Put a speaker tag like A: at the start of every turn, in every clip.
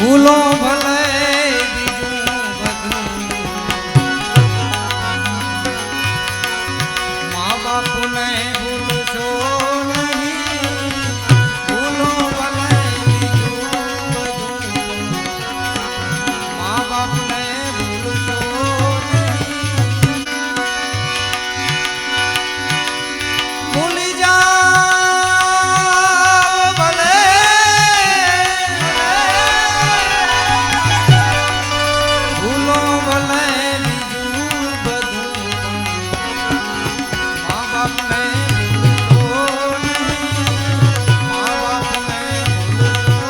A: ભૂલો ભલે બીજું બધું મા બાપને ભૂલશો નહીં ભૂલો ભલે બીજું બધું મા બાપને ભૂલશો નહીં ભૂલી જાઓ ભલે ભૂલો ભલે બીજું બધું મા બાપને ભૂલશો નહીં મા બાપને ભૂલશો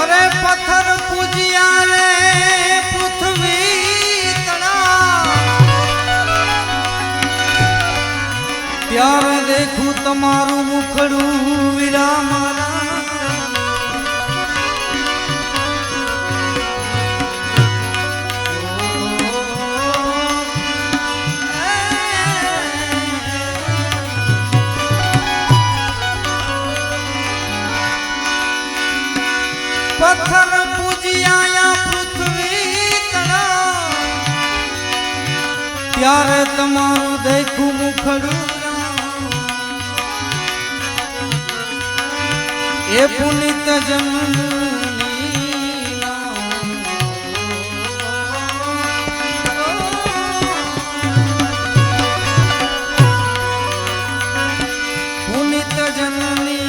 A: અરે પથ્થર પૂજ્યા રે પૃથ્વી તણા ત્યારે દેખું તમારું મુખડું વિરામરા પથ્થર પૂજ્યા પૃથ્વી તણા ત્યારે તમારું દેખું મુખડું એ પુનિત પુનિત જનની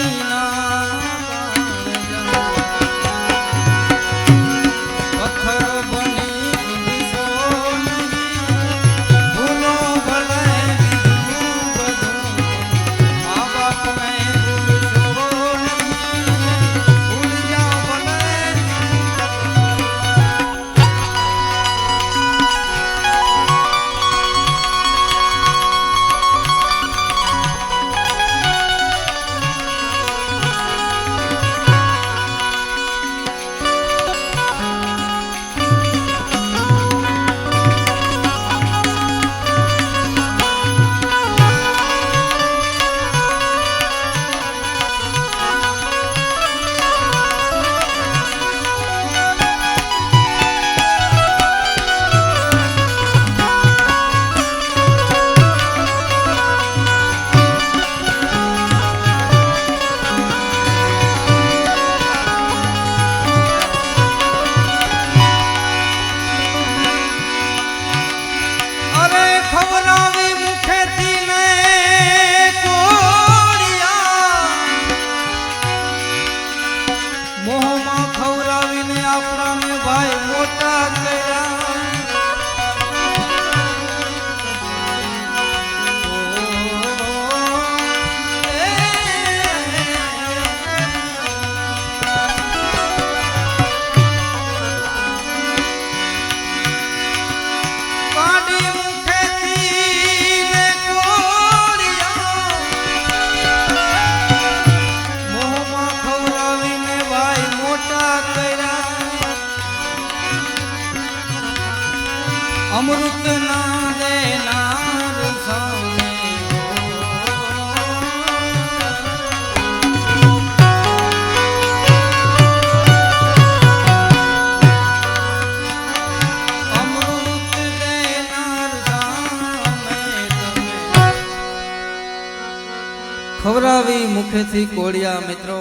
A: પથ્થર બની ભૂલશો નહીં ભૂલો ભલે બીજું બધું મા બાપને ભૂલશો નહીં ભૂલ જાઓ ભલે અરે ખવડાવી મુખેથી ને કોળિયા મોહમાં ખવડાવીને આપણાને ભાઈ મોટા કર્યા કાઢી મુખેથી ને કોળિયા મોહમાં ખવડાવીને ભાઈ મોટા કર્યા અમૃત ના દેનાર સામે અમૃત દેનાર સામે તમે ખવડાવી મુખેથી કોળિયા મિત્રો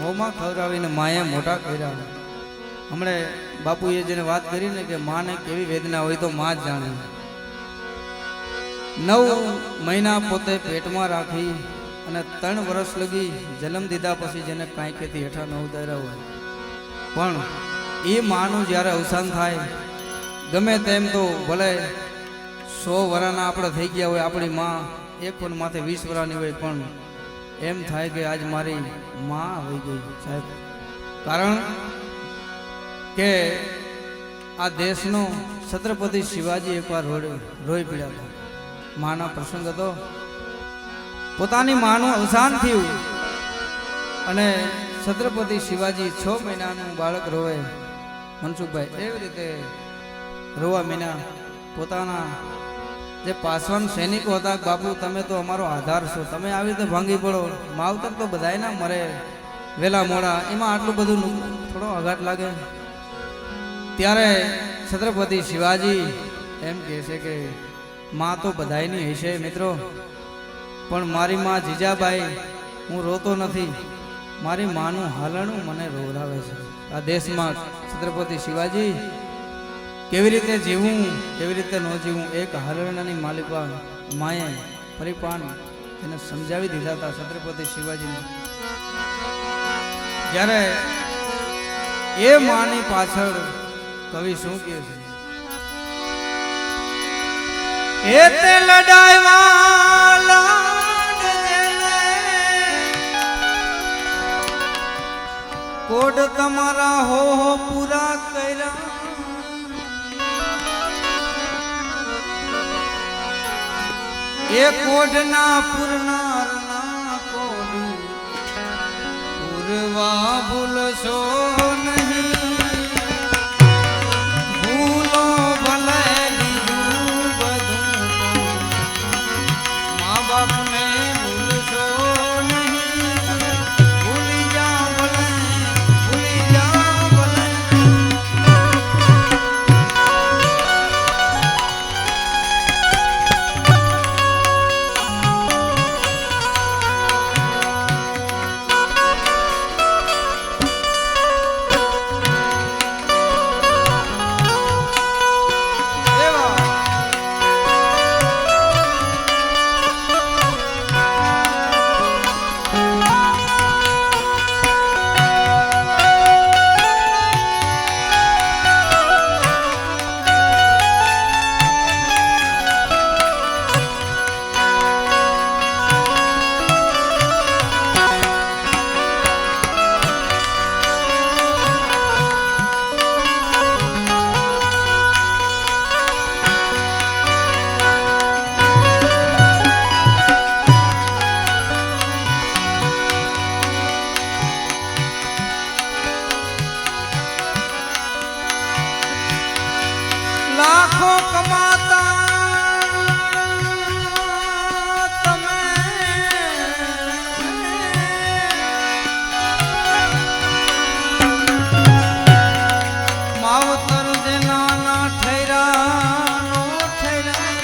A: મોંમાં ખવડાવીને માયા મોટા કર્યા હમણે બાપુએ જેને વાત કરી ને કે માને કેવી વેદના હોય તો માં જ જાણે 9 મહિના પોતે પેટમાં રાખી અને 3 વર્ષ લગી જન્મ દીધા પછી જેને કાંઈ કેથી હેઠા ન ઉતાર્યા હોય પણ એ માનું જ્યારે અવસાન થાય ગમે તેમ તો ભલે 100 વર્ષના આપણે થઈ ગયા હોય આપણી માં એક પણ માથે 20 વર્ષની હોય પણ એમ થાય કે આજ મારી માં આવી ગઈ સાહેબ. કારણ કે આ દેશનો છત્રપતિ શિવાજી એકવાર રોઈ પીડ્યા હતા. માના પ્રસંગ હતો, પોતાની માનું અવસાન થયું અને છત્રપતિ શિવાજી 6 મહિનાનું બાળક રોવે મનસુખભાઈ એવી રીતે રોવા મીના પોતાના જે પાસવાન સૈનિકો હતા, બાપુ તમે તો અમારો આધાર છો, તમે આવી રીતે ભાંગી પડો, માવતર તો બધાય ના મરે વેલા મોડા, એમાં આટલું બધું થોડો આઘાત લાગે. ત્યારે છત્રપતિ શિવાજી એમ કહે છે કે માં તો બધાયની હશે મિત્રો, પણ મારી માં જીજાબાઈ હું રોતો નથી, મારી માનું હાલણું મને રોવરાવે છે. આ દેશમાં છત્રપતિ શિવાજી કેવી રીતે જીવવું કેવી રીતે ન જીવવું એક હાલરણાની માલિકા માએ પરિપાન એને સમજાવી દીધા હતા છત્રપતિ શિવાજીને. જ્યારે એ માની પાછળ કવિ શું કહે છે, એ તે લડાઈવાલા કોડ તમારા હો પૂરા કર્યા, એ કોડના પૂરનારના કોડ પૂરવા ભૂલશો નહીં, ભૂલો ભલે લીધું બધું મા બાપને ભૂલશો નહીં, ભૂલી જાઓ ભલે ભૂલી જાઓ ભલે. લાખો કમાતા તમે માવતર જે નાના ઠેરા નો ઠેરા,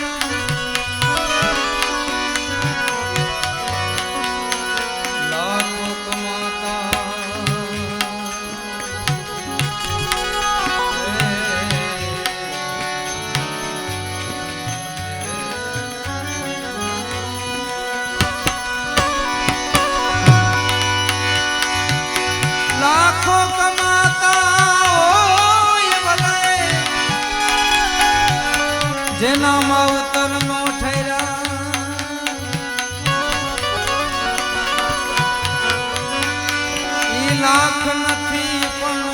A: લાખો કમાતા જેના માવતર નો ઠેરા, ઈ લાખ નથી પણ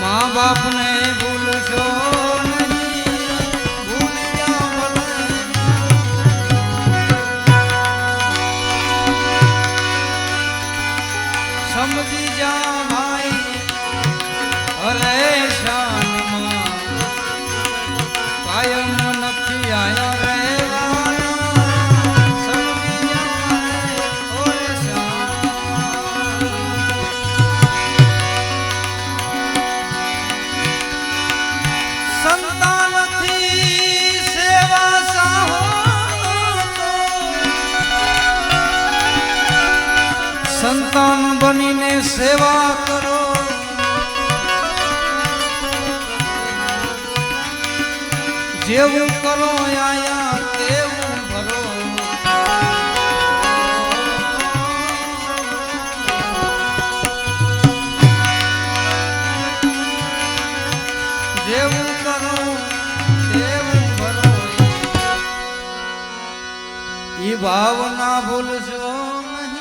A: મા બાપને ભૂલશો સમજી જા ભાઈ હરેશાનમાં કાયમ નથી આયા રહેવાના, સમજી જા હરેશાન. સંતાનથી સેવા સાહો સંતાન બનીને સેવા કરો, જેવું કરો આયા તેવું ભરો. ઈ ભાવના ભૂલશો નહીં.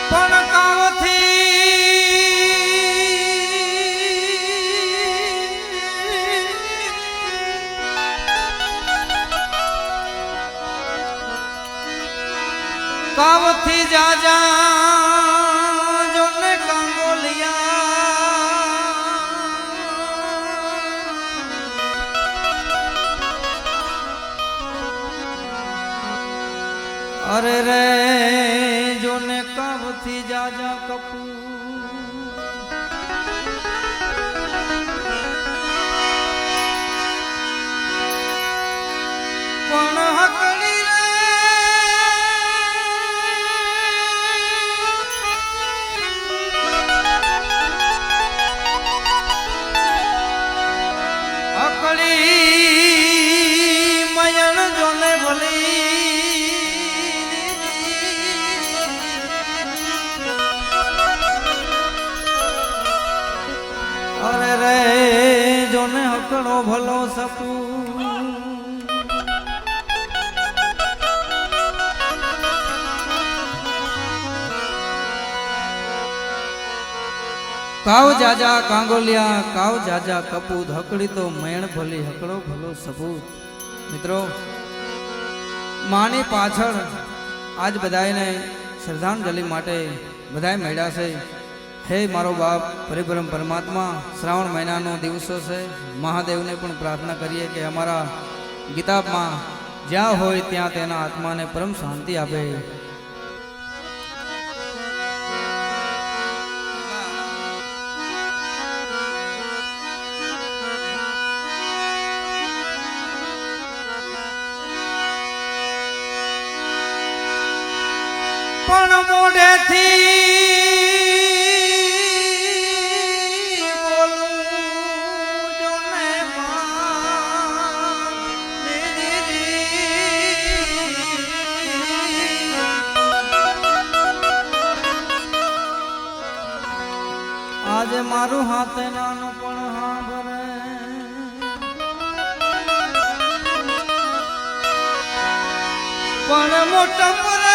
A: પણ કાવથી કાવથી જાજા જોને કાંગોલિયા અરે રે જોને કાવથી જાજા કપૂ પણ હકડી મયણ જોને ભલી અરે રે જોને હકડો ભલો સપુ કાવ જાજા કાંગોલિયા કાવ જાજા કપૂત હકડી તો મેણ ભલી હકડો ભલો સપૂત. મિત્રો માની પાછળ આજ બધાને શ્રદ્ધાંજલિ માટે બધાય મળ્યા છે. હે મારો બાપ પરિબ્રહ્મ પરમાત્મા, શ્રાવણ મહિનાનો દિવસો છે. મહાદેવને પણ પ્રાર્થના કરીએ કે અમારા ગીતામાં જ્યાં હોય ત્યાં તેના આત્માને પરમ શાંતિ આપે. પણ મોઢેથી બોલું જોને આજે મારું હાથે નાનું પણ હા ભરે પણ મોટા ભરે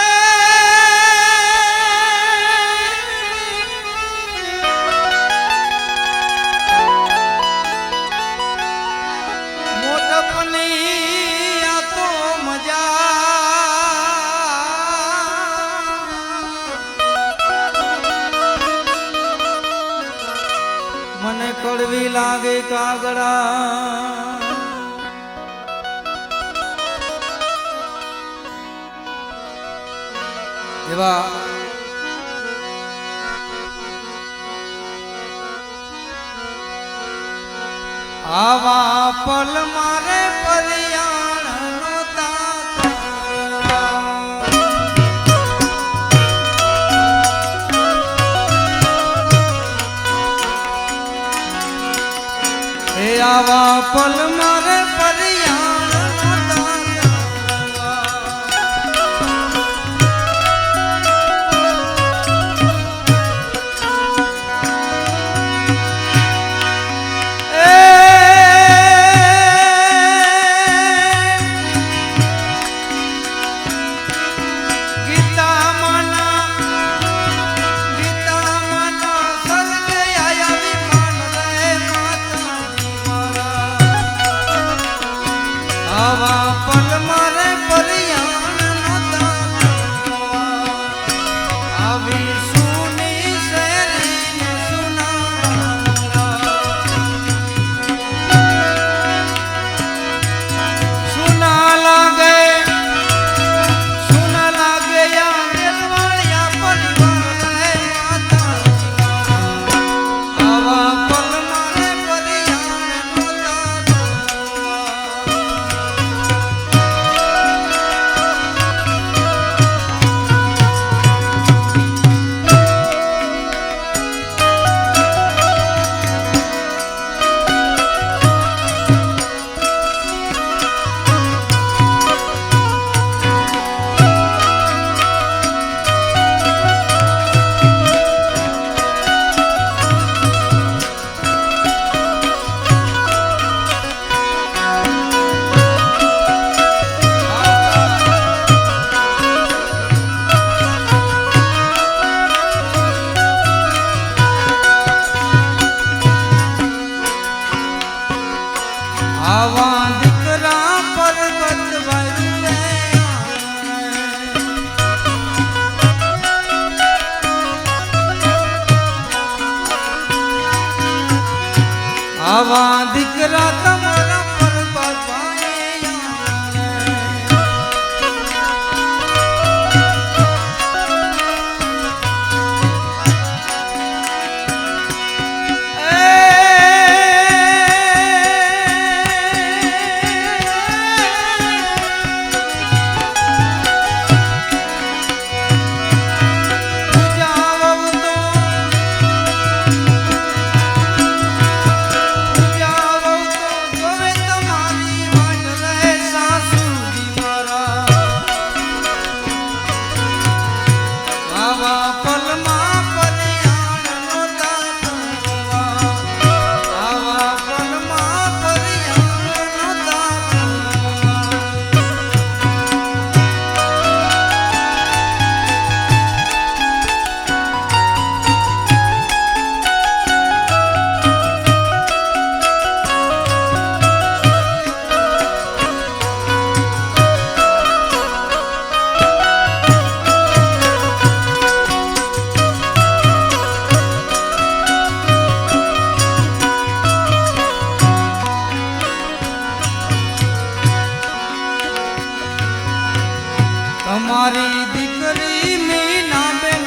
A: મને કડવી લાગે કાગડા એવા આવા પલ મારે પરિયાણનો આવા પલ મારે આવા દીકરા તમારા પર બાપાએ તમારી દીકરી મીના બેન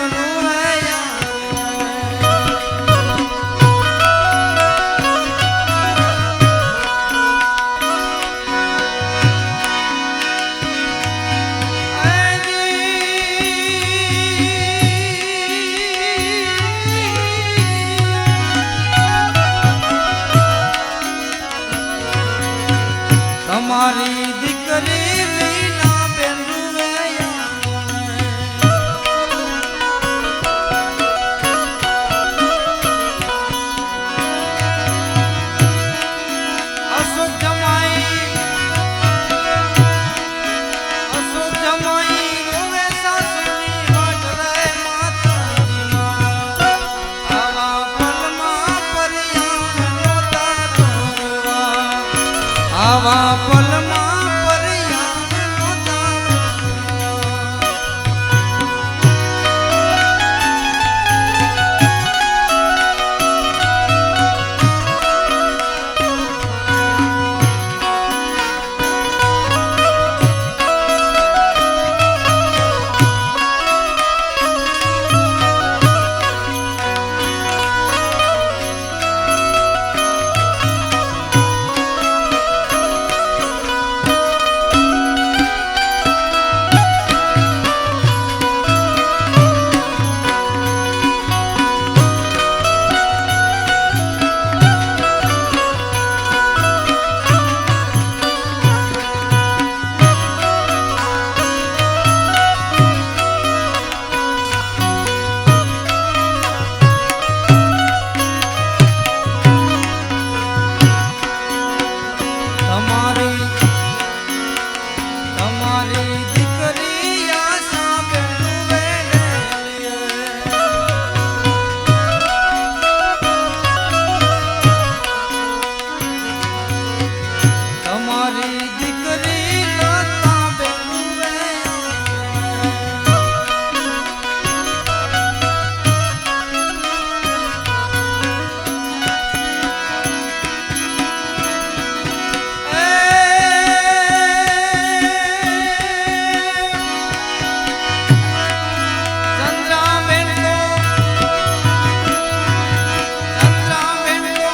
A: તમારી દીકરી મીના બેન આવા પલમાં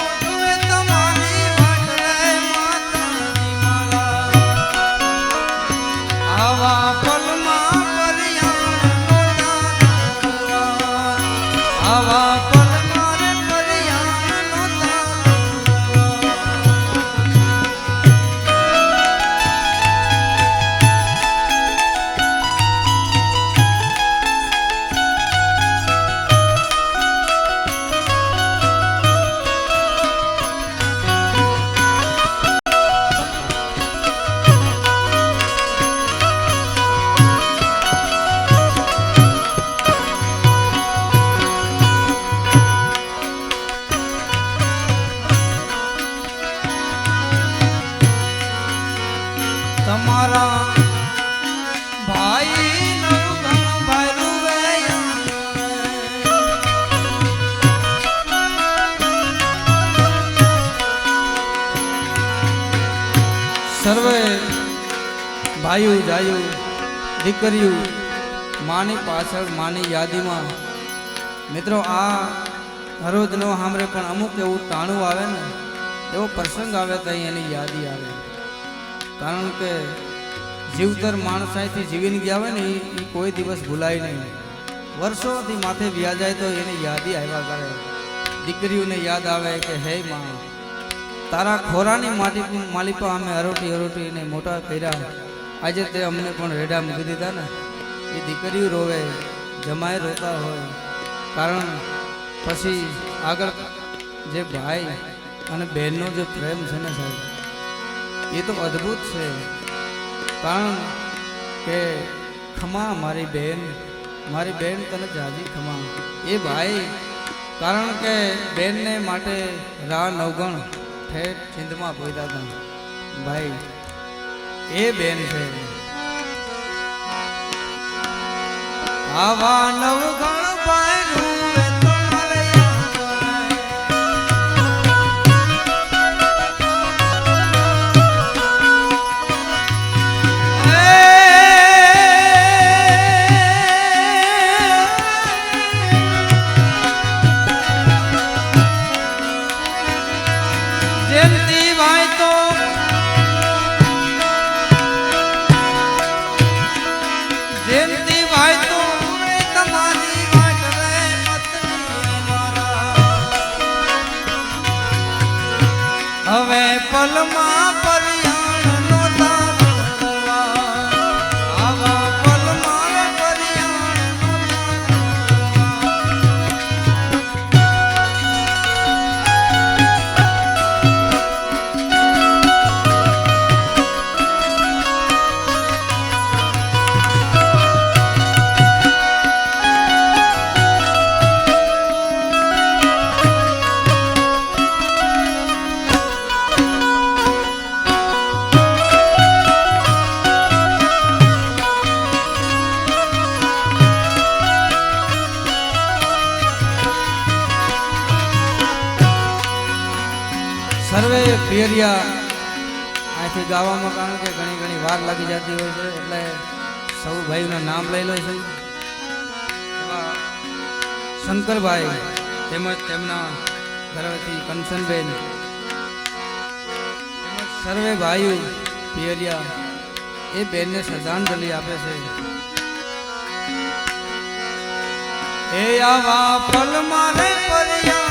A: પર્યા સર્વે ભાઈઓ જાયું દીકરીઓ માની પાછળ માની યાદીમાં મિત્રો આ હરોજ નો સાંભળે પણ અમુક એવું ટાણું આવે ને એવો પ્રસંગ આવે તો એની યાદી આવે. કારણ કે જીવતર માણસ અહીંથી જીવીને ગયા હોય ને એ કોઈ દિવસ ભૂલાય નહીં. વર્ષોથી માથે વ્યા જાય તો એની યાદી આવ્યા કરે. દીકરીઓને યાદ આવે કે હે માં, તારા ખોરાની માલિપા અમે હરોટી હરોટીને મોટા કર્યા, આજે તે અમને પણ રેડા મૂકી દીધા ને. એ દીકરીઓ રોવે, જમાઈ રોતા હોય. કારણ પછી આગળ જે ભાઈ અને બહેનનો જે પ્રેમ છે ને સાહેબ, એ તો અદ્ભુત છે. કારણ કે ખમા મારી બેન તને જાજી ખમા. એ ભાઈ કારણ કે બેનને માટે રા નવગણ ઠેઠ ચિંતમાં પહોંચ્યા હતા. ભાઈ એ બેન છે. આવા નવગણ ભાઈ હવે પલમાં પરિયાણ નો આવા પલમાં પરિયાણ સર્વે પિયરિયા અહીંથી ગાવામાં, કારણ કે ઘણી વાર લાગી જતી હોય છે, એટલે સૌ ભાઈઓના નામ લઈ લો છે. એવા શંકરભાઈ તેમજ તેમના ઘરવતી કંચનબેન તેમજ સર્વે ભાઈઓ પિયરિયા એ બેનને શ્રદ્ધાંજલિ આપે છે. એ આવા પલ મારે પરિયા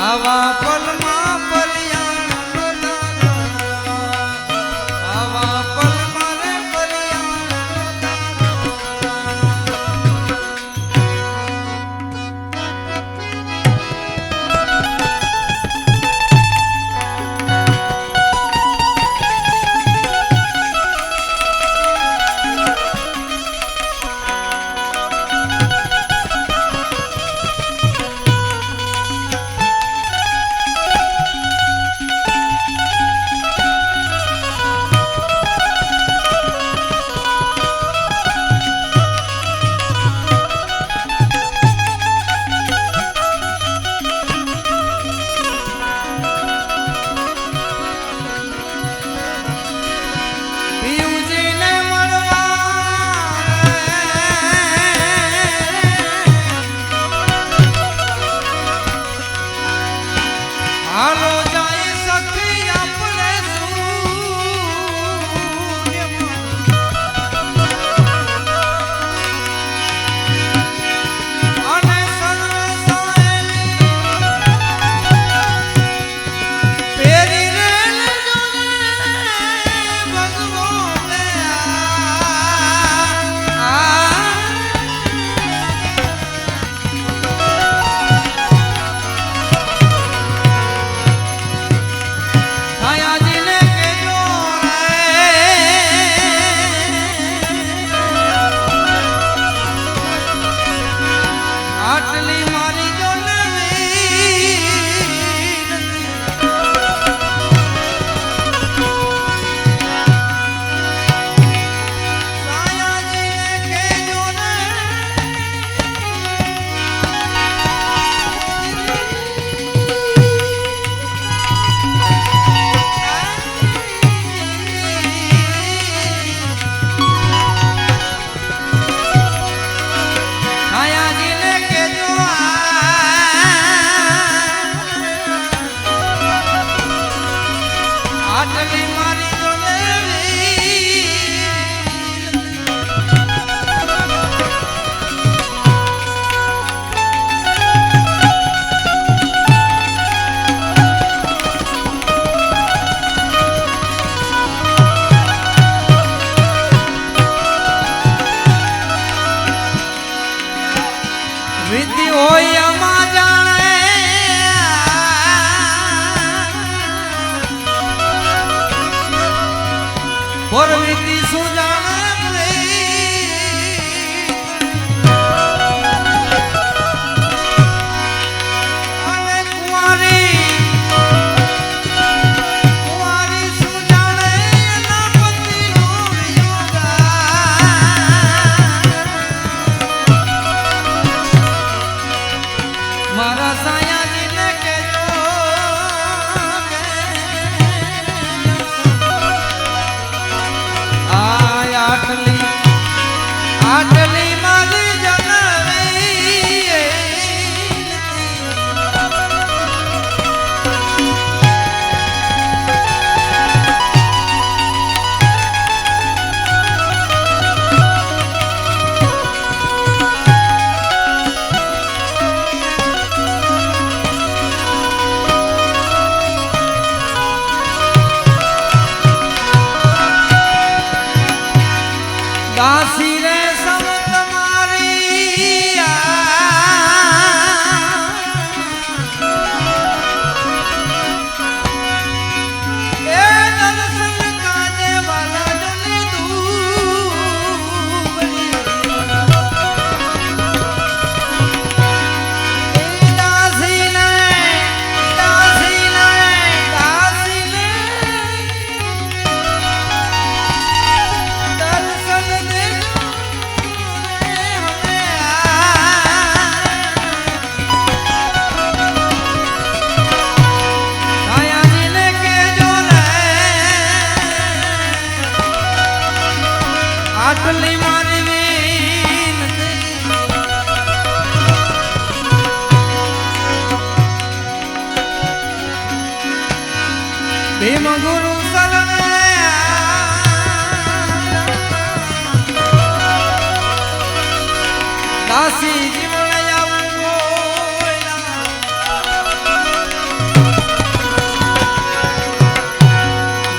A: આવા પલમાં પરિયાણ પરવીતી સુજાણે અને કુંવારી કુંવારી સુજાણે એના પતિનો મારા સાયાજીને કહેજો આટલી આટલી મારી જનવી દાસી રે સમ તમારી એ દર્શન કાજે વાલા જને દૂબરી દાસી ને દાસી ને દાસી ને દર્શન આટલી મારી વિનતી ભીમ ગુરુ શરણે દાસી જીવન આવું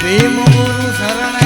A: ભીમ ગુરુ શરણે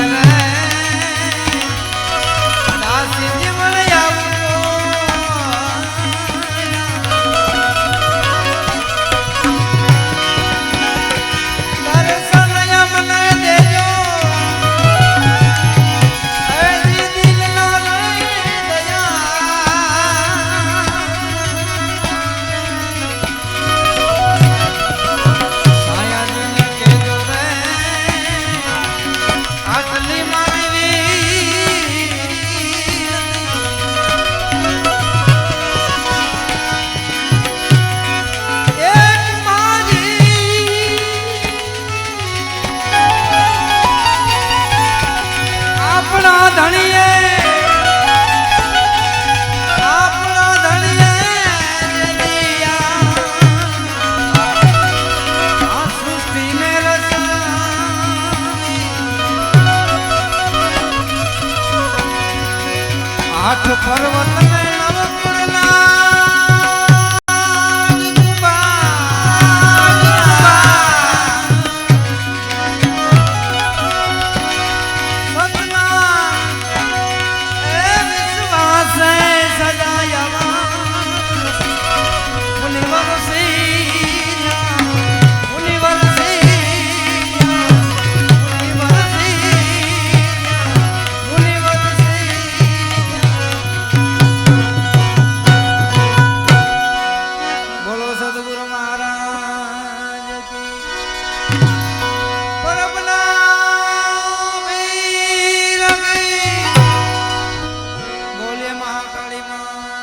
A: આઠ પર્વત ને મહાકાળી માં